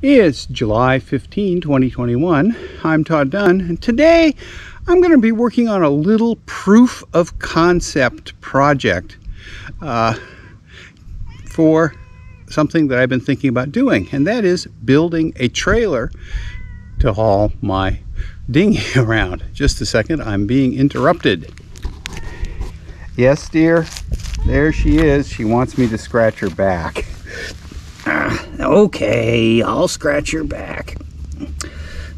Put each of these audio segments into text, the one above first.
It's July 15, 2021. I'm Todd Dunn, and today I'm going to be working on a little proof of concept project for something that I've been thinking about doing, and that is building a trailer to haul my dinghy around. Just a second, I'm being interrupted. Yes, dear, there she is. She wants me to scratch her back. Okay, I'll scratch your back.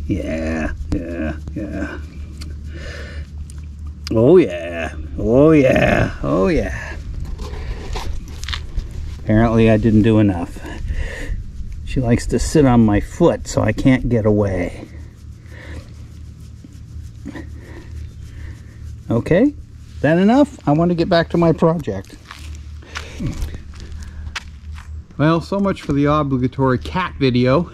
Yeah. Oh yeah. Apparently I didn't do enough. She likes to sit on my foot so I can't get away. Okay, that enough? I want to get back to my project. Well, so much for the obligatory cat video.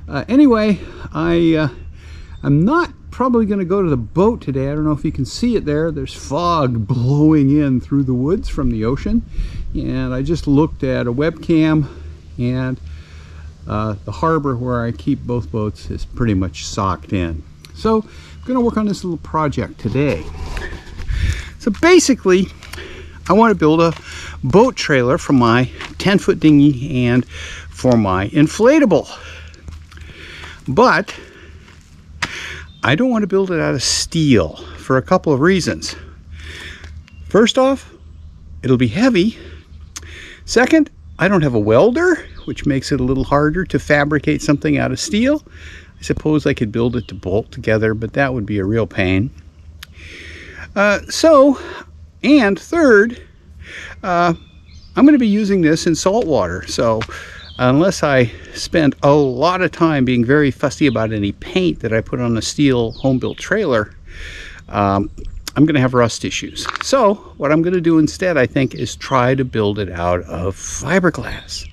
Anyway, I'm not probably going to go to the boat today. I don't know if you can see it there. There's fog blowing in through the woods from the ocean. And I just looked at a webcam, and the harbor where I keep both boats is pretty much socked in. So I'm going to work on this little project today. So basically, I want to build a boat trailer for my 10-foot dinghy and for my inflatable. But I don't want to build it out of steel for a couple of reasons. First off, it'll be heavy. Second, I don't have a welder, which makes it a little harder to fabricate something out of steel. I suppose I could build it to bolt together, but that would be a real pain. And third, I'm going to be using this in salt water, so unless I spend a lot of time being very fussy about any paint that I put on a steel home-built trailer, I'm going to have rust issues. So what I'm going to do instead, I think, is try to build it out of fiberglass.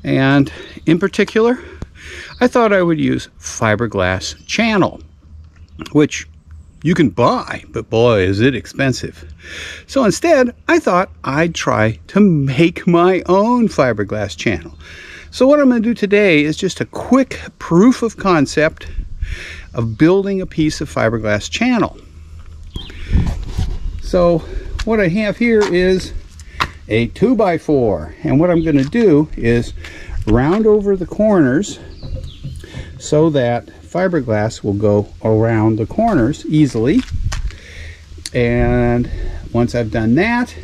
And in particular, I thought I would use fiberglass channel, which you can buy, but boy, is it expensive. So instead, I thought I'd try to make my own fiberglass channel. So what I'm going to do today is just a quick proof of concept of building a piece of fiberglass channel. So what I have here is a 2x4, and what I'm going to do is round over the corners so that fiberglass will go around the corners easily. And once I've done that,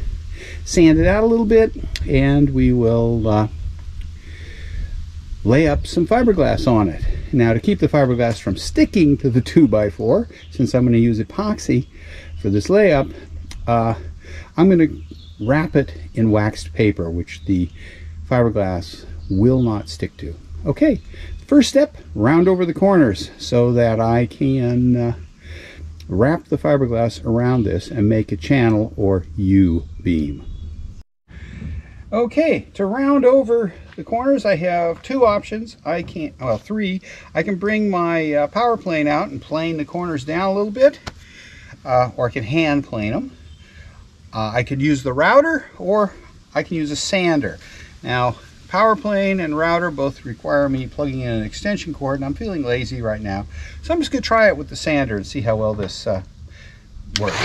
sand it out a little bit, and we will lay up some fiberglass on it. Now, to keep the fiberglass from sticking to the 2x4, since I'm going to use epoxy for this layup, I'm going to wrap it in waxed paper, which the fiberglass will not stick to. Okay, first step, round over the corners so that I can wrap the fiberglass around this and make a channel or U-beam. Okay, to round over the corners, I have two options. Three. I can bring my power plane out and plane the corners down a little bit, or I can hand plane them. I could use the router, or I can use a sander. Now, power plane and router both require me plugging in an extension cord, and I'm feeling lazy right now. So I'm just going to try it with the sander and see how well this works.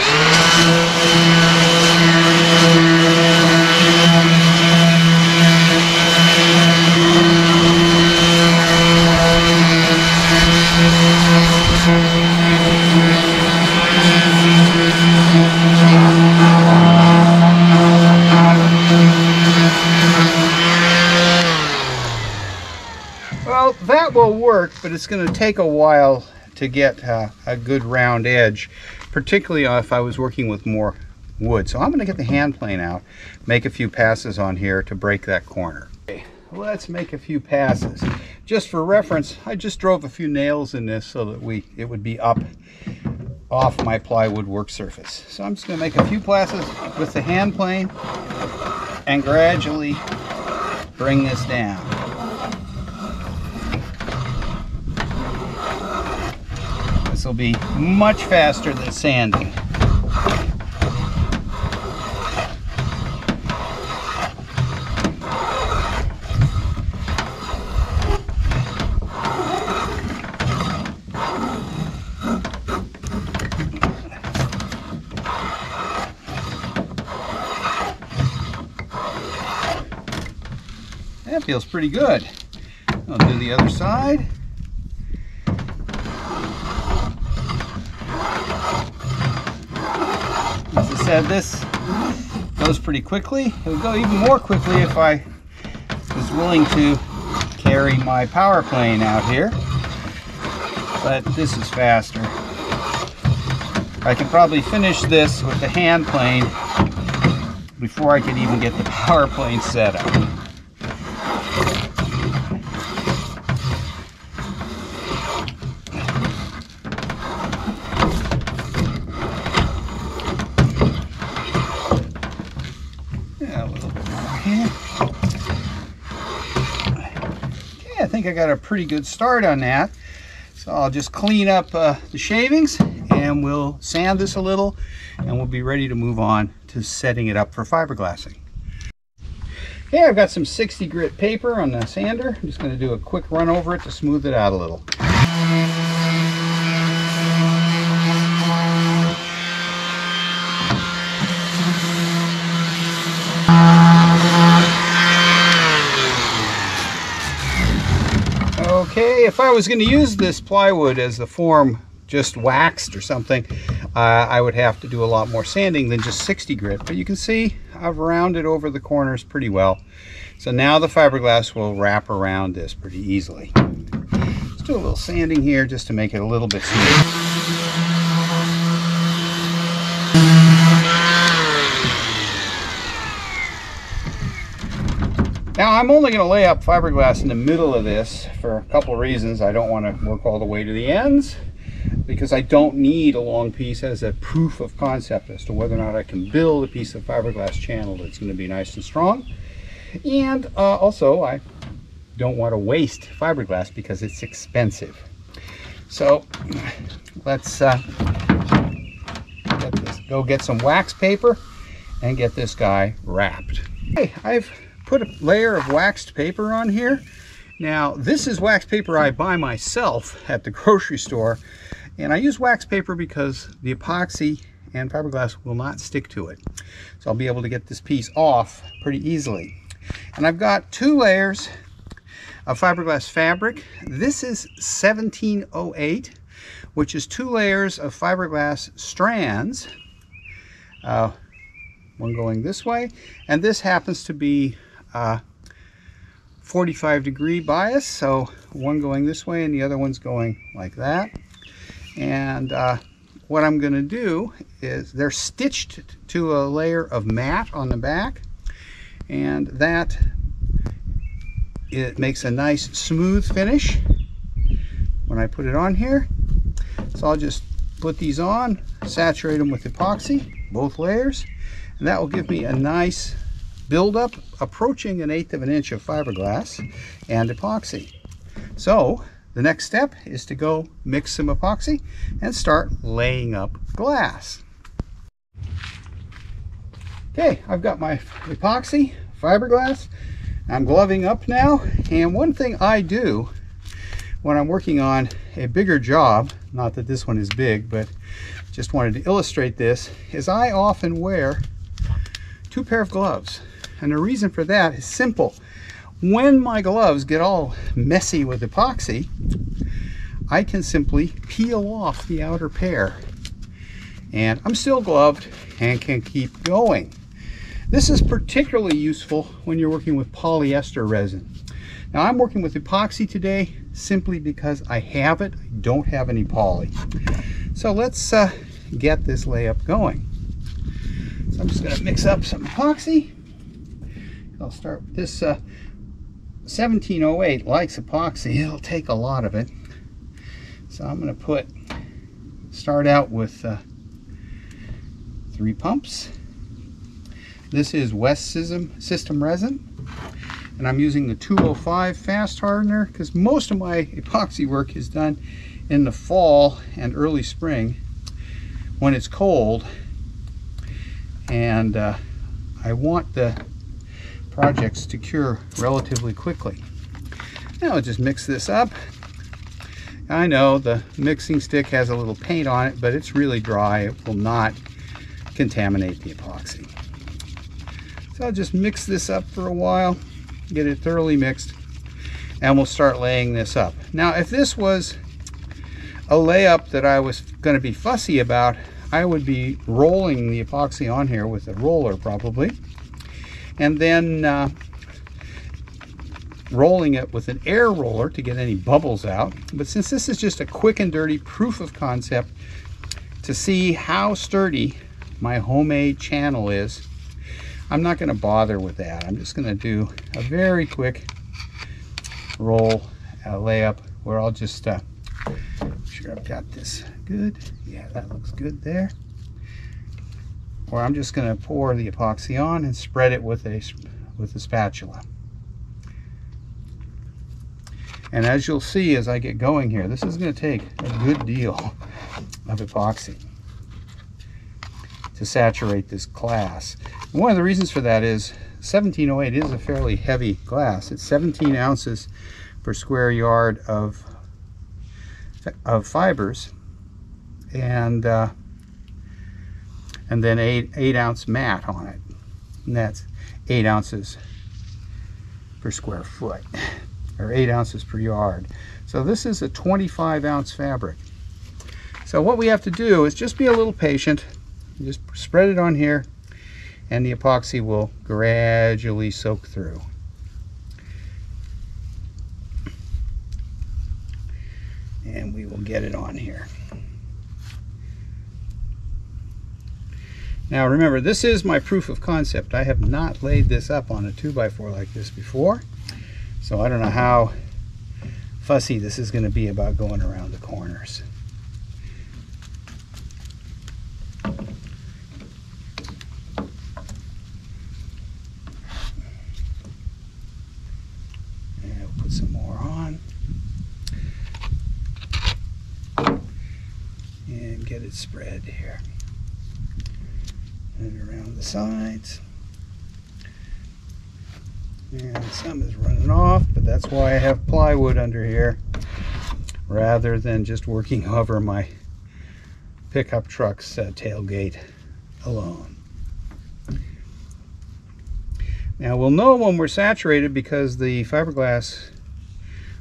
Well, that will work, but it's going to take a while to get a good round edge, particularly if I was working with more wood. So I'm going to get the hand plane out, make a few passes on here to break that corner. Okay, let's make a few passes. Just for reference, I just drove a few nails in this so that it would be up off my plywood work surface. So I'm just going to make a few passes with the hand plane and gradually bring this down. This will be much faster than sanding. That feels pretty good. I'll do the other side. As I said, this goes pretty quickly. It would go even more quickly if I was willing to carry my power plane out here, but this is faster. I can probably finish this with the hand plane before I can even get the power plane set up. Yeah, a little bit more here. Okay, I think I got a pretty good start on that. So I'll just clean up the shavings and we'll sand this a little and we'll be ready to move on to setting it up for fiberglassing. Okay, I've got some 60 grit paper on the sander. I'm just going to do a quick run over it to smooth it out a little. Okay, if I was going to use this plywood as the form just waxed or something, I would have to do a lot more sanding than just 60 grit. But you can see I've rounded over the corners pretty well. So now the fiberglass will wrap around this pretty easily. Let's do a little sanding here just to make it a little bit smoother. Now I'm only going to lay up fiberglass in the middle of this for a couple of reasons. I don't want to work all the way to the ends because I don't need a long piece as a proof of concept as to whether or not I can build a piece of fiberglass channel that's going to be nice and strong. And also I don't want to waste fiberglass because it's expensive. So let's go get some wax paper and get this guy wrapped. Okay, I've put a layer of waxed paper on here. Now this is wax paper I buy myself at the grocery store, and I use wax paper because the epoxy and fiberglass will not stick to it. So I'll be able to get this piece off pretty easily. And I've got 2 layers of fiberglass fabric. This is 1708, which is 2 layers of fiberglass strands, one going this way, and this happens to be 45-degree bias, so one going this way and the other one's going like that. And what I'm going to do is they're stitched to a layer of mat on the back, and that it makes a nice smooth finish when I put it on here. So I'll just put these on, saturate them with epoxy, both layers, and that will give me a nice buildup approaching 1/8 of an inch of fiberglass and epoxy. So the next step is to go mix some epoxy and start laying up glass. Okay, I've got my epoxy, fiberglass. I'm gloving up now, and one thing I do when I'm working on a bigger job, not that this one is big, but just wanted to illustrate this, is I often wear 2 pairs of gloves. And the reason for that is simple. When my gloves get all messy with epoxy, I can simply peel off the outer pair. And I'm still gloved and can keep going. This is particularly useful when you're working with polyester resin. Now I'm working with epoxy today simply because I have it. I don't have any poly. So let's get this layup going. So I'm just going to mix up some epoxy. I'll start with this 1708 likes epoxy. It'll take a lot of it. So I'm going to start out with 3 pumps. This is West System resin, and I'm using the 205 fast hardener because most of my epoxy work is done in the fall and early spring when it's cold, and I want the projects to cure relatively quickly. Now I'll just mix this up. I know the mixing stick has a little paint on it, but it's really dry. It will not contaminate the epoxy. So I'll just mix this up for a while get it thoroughly mixed, and we'll start laying this up. Now, if this was a layup that I was going to be fussy about, I would be rolling the epoxy on here with a roller probably, and then rolling it with an air roller to get any bubbles out. But since this is just a quick and dirty proof of concept to see how sturdy my homemade channel is, I'm not going to bother with that. I'm just going to do a very quick roll layup where I'll just make sure I've got this good. Yeah, that looks good there. Where I'm just going to pour the epoxy on and spread it with a spatula. And as you'll see as I get going here, this is going to take a good deal of epoxy to saturate this glass. And one of the reasons for that is 1708 is a fairly heavy glass. It's 17 ounces per square yard of fibers, and then 8 ounce mat on it, and that's 8 ounces per square foot, or 8 ounces per yard. So this is a 25 ounce fabric. So what we have to do is just be a little patient. Just spread it on here, and the epoxy will gradually soak through. And we will get it on here. Now remember, this is my proof of concept. I have not laid this up on a 2x4 like this before, so I don't know how fussy this is going to be about going around the corners. And we'll put some more on. And get it spread here. And around the sides. And some is running off, but that's why I have plywood under here rather than just working over my pickup truck's tailgate alone. Now we'll know when we're saturated because the fiberglass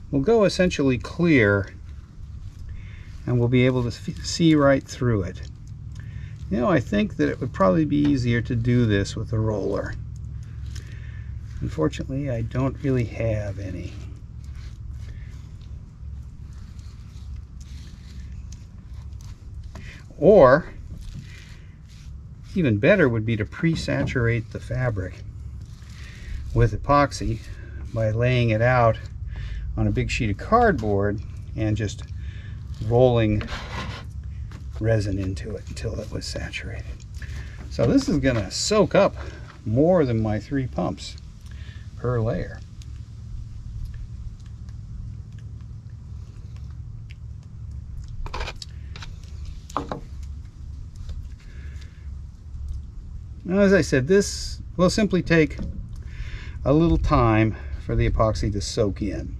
will go essentially clear, and we'll be able to see right through it. You know, I think that it would probably be easier to do this with a roller. Unfortunately, I don't really have any. Or, even better would be to pre-saturate the fabric with epoxy by laying it out on a big sheet of cardboard and just rolling resin into it until it was saturated. So this is going to soak up more than my 3 pumps per layer. Now, as I said, this will simply take a little time for the epoxy to soak in.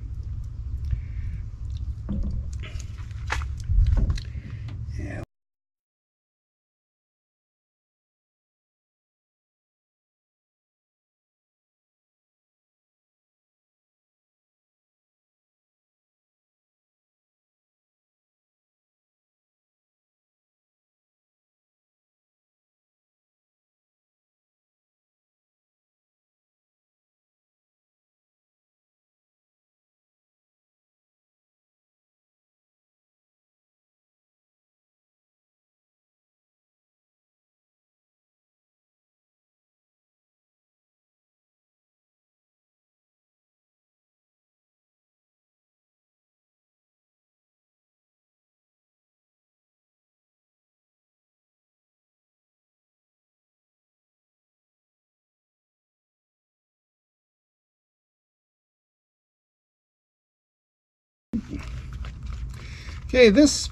Okay, this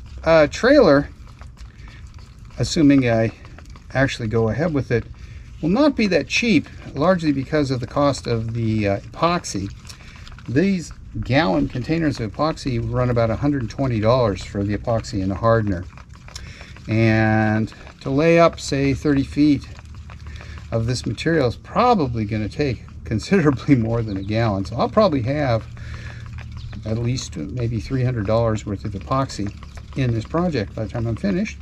trailer, assuming I actually go ahead with it, will not be that cheap, largely because of the cost of the epoxy. These gallon containers of epoxy run about $120 for the epoxy and the hardener. And to lay up, say, 30 feet of this material is probably going to take a considerably more than a gallon. So I'll probably have at least maybe $300 worth of epoxy in this project by the time I'm finished.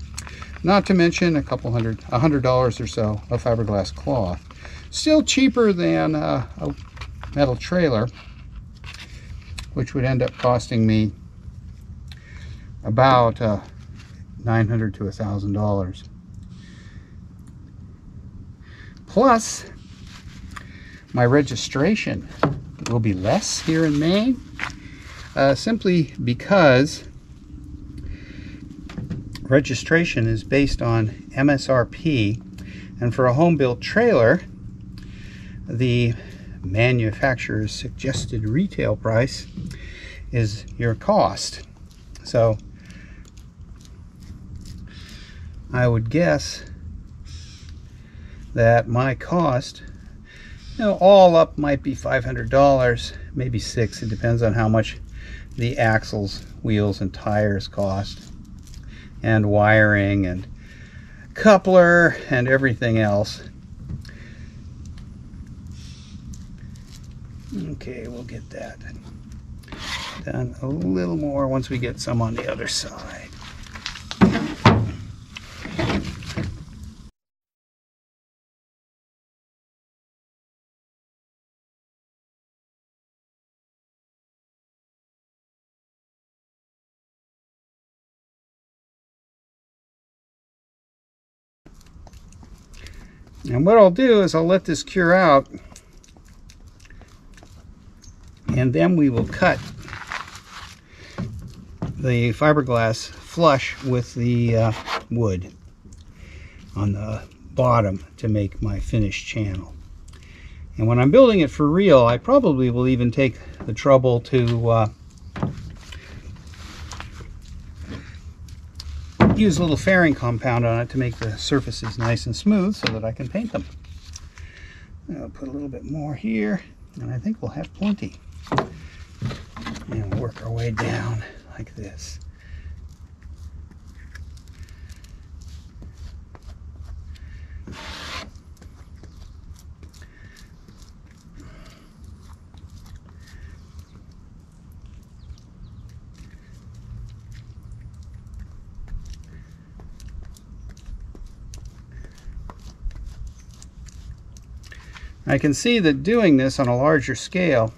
Not to mention $100 or so of fiberglass cloth. Still cheaper than a metal trailer, which would end up costing me about $900 to $1,000. Plus, my registration will be less here in Maine, simply because registration is based on MSRP, and for a home-built trailer, the manufacturer's suggested retail price is your cost. So I would guess that my cost, all up might be $500, maybe $600. It depends on how much the axles, wheels, and tires cost, and wiring and coupler and everything else. Okay, we'll get that done a little more once we get some on the other side. And what I'll do is I'll let this cure out, and then we will cut the fiberglass flush with the wood on the bottom to make my finished channel. And when I'm building it for real, I probably will even take the trouble to use a little fairing compound on it to make the surfaces nice and smooth so that I can paint them. I'll put a little bit more here, and I think we'll have plenty. And we'll work our way down like this. I can see that doing this on a larger scale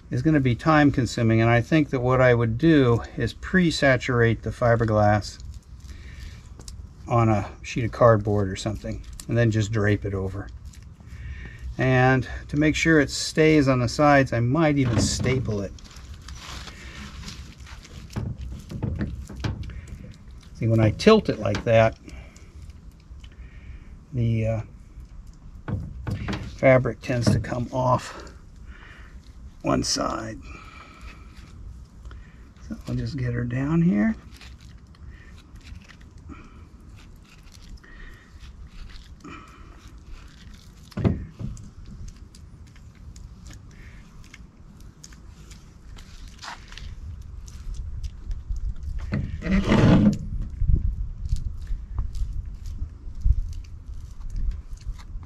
is going to be time consuming, and I think that what I would do is pre-saturate the fiberglass on a sheet of cardboard or something, and then just drape it over. And to make sure it stays on the sides, I might even staple it. See, when I tilt it like that, the fabric tends to come off one side. So I'll just get her down here.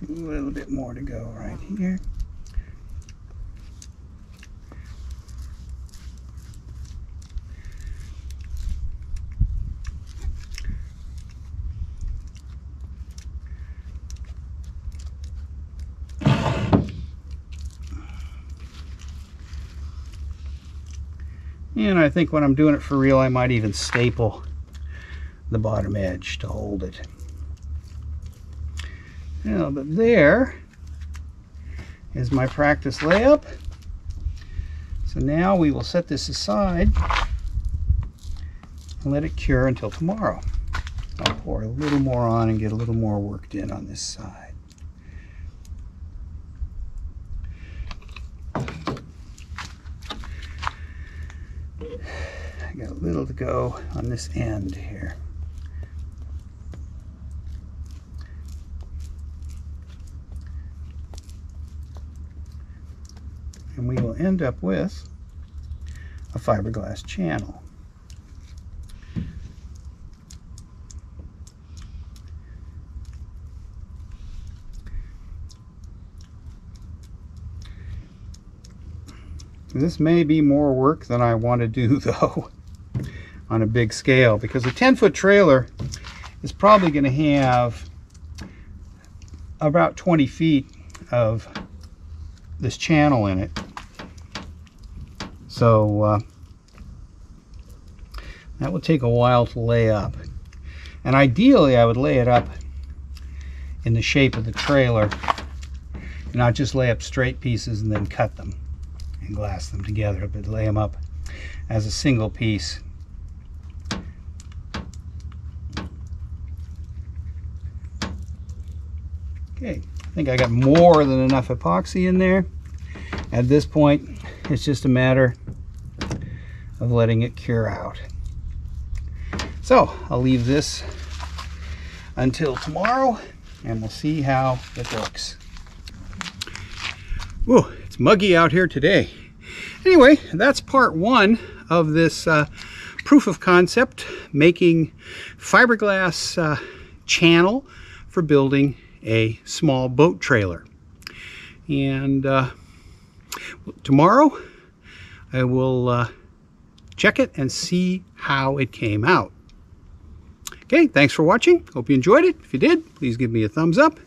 A little bit more to go right here. And I think when I'm doing it for real, I might even staple the bottom edge to hold it. Now, but there is my practice layup. So now we will set this aside and let it cure until tomorrow. I'll pour a little more on and get a little more worked in on this side. I got a little to go on this end here. And we will end up with a fiberglass channel. This may be more work than I want to do, though, on a big scale, because a 10-foot trailer is probably going to have about 20 feet of this channel in it. So that will take a while to lay up. And ideally, I would lay it up in the shape of the trailer, and not just lay up straight pieces and then cut them and glass them together, but lay them up as a single piece. Okay, I think I got more than enough epoxy in there. At this point, it's just a matter of letting it cure out. So I'll leave this until tomorrow, and we'll see how it looks. Whoa, it's muggy out here today. Anyway, that's part one of this proof of concept, making fiberglass channel for building a small boat trailer. And tomorrow I will check it and see how it came out. Okay, thanks for watching. Hope you enjoyed it. If you did, please give me a thumbs up.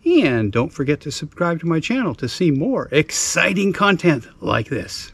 And don't forget to subscribe to my channel to see more exciting content like this.